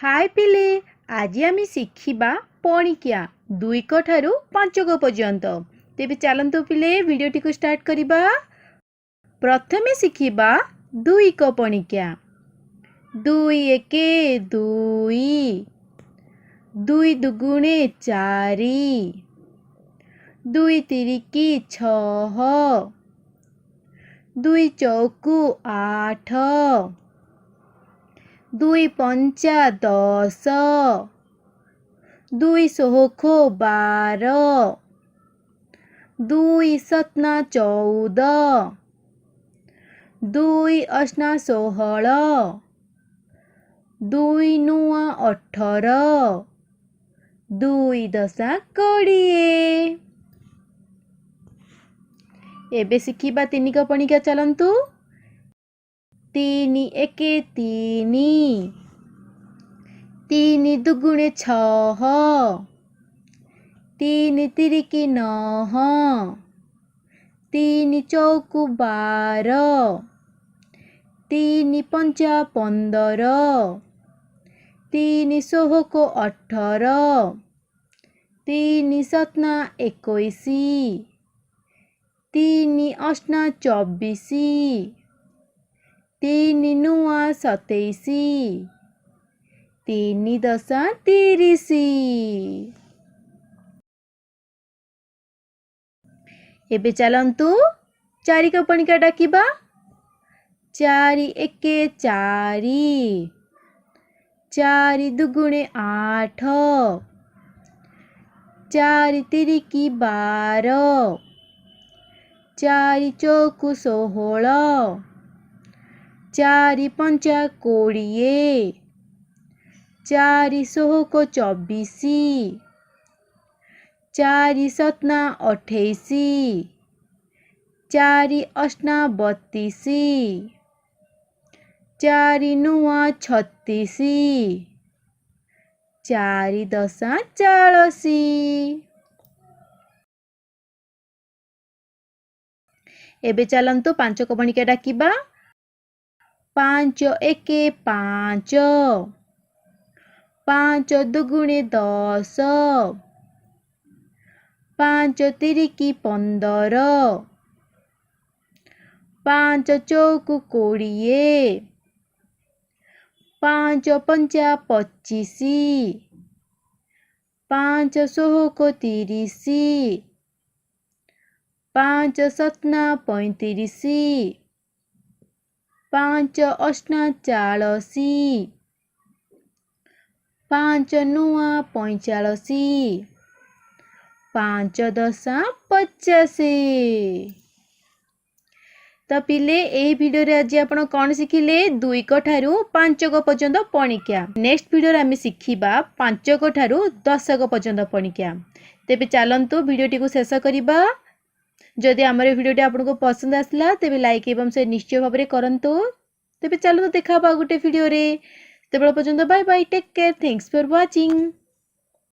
हाय पिले आज आम शिखा पणिकिया 2 क ठारू 5 क पर्यंत। तेबे चलतु पिले वीडियोटी को स्टार्ट करिबा। प्रथमे शिखा 2 क पणिकिया। 2 एके 2, 2 दुगुणे 4, 2 तिरिकी 6, 2 चौकु 8, 2 पंचा 10, 2 सोहखो 12, 2 सतना 14, 2 अष्ना 16, 2 नुआ 18, 2 दशा 20। एबे शिखिबा 3 क पणिका चलंतु। 3 एके 3, 3 दुगुणे 6, 3 तिरिकी 9, 3 चौकु 12, 3 पंचा 15, 3 सोहको 18, 3 सतना 21, 3 अष्ना 24, 3 नुआ 27, 3 दशा 30। एबे चलंतु 4 क पणिका डाकिबा। 4 एके 4, 4 दुगुणे 8, 4 तिरिकी 12, 4 चौकु 16, 4 पंचा 20, 4 सोहको 24, 4 सतना 28, 4 अष्ना 32, 4 नुआ 36, 4 दशा 40। एबे चलंतु 5 क पणिका डाकिबा। 5 एके 5, 5 दुगुणे 10, 5 तिरिकी 15, 5 चौकु 20, 5 पंचा 25, 5 सोहको 30, 5 सतना 35, 5 अष्ना 40, 5 नुआ 45, 5 दशा 50। तो पिले एही वीडियो रे आज आपण कोन शिखिले 2 क ठारू 5 क पर्यंत पणिकिया। नेक्स्ट वीडियो रे आमी शिखिबा 5 क ठारू 10 क पर्यंत पणिकिया। तेबे चलंतु वीडियोटी को शेष करिबा। जदि आमर वीडियोटी आपको पसंद आसला तेबे लाइक एवं शेयर निश्चय भाव में करंतु। तेबे चलो देखा गोटे वीडियो रे। तेबे पर्यंत bye bye, take care, thanks for watching.